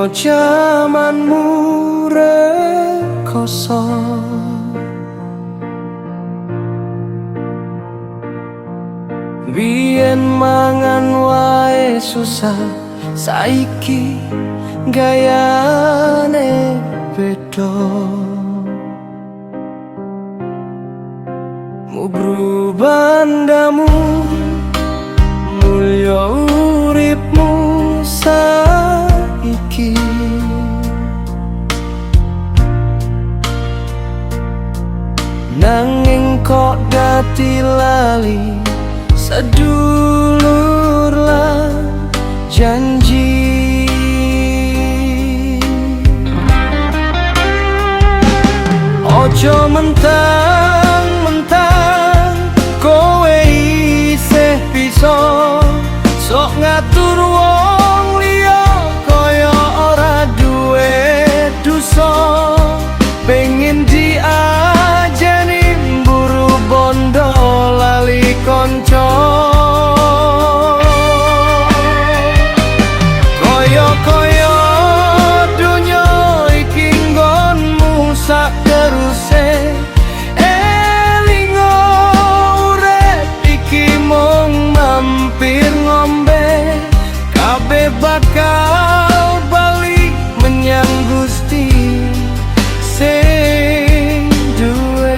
Dino jamanmu rekoso, biyen mangan wae susah, saiki gayane beda. Mubru bandamu, mulya uripmu saiki. Nanging kok dadi lali sedulur lan janji. Ojo mentang-mentang kowe isih bisa sok ngatur wong liya kaya ora duwe dosa. Pengen diajeni mburu bondo lali kanca, kaya-kaya dunya iki nggonmu sak teruse. Elingo urip iki mung mampir ngombe, kabeh bakal balik menyang Gusti sing duwe.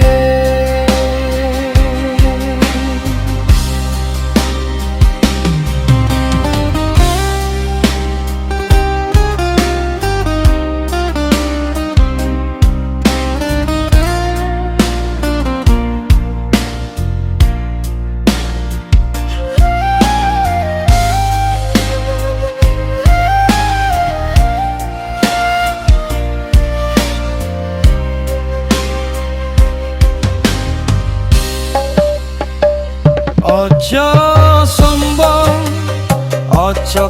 Ojo sombong, ojo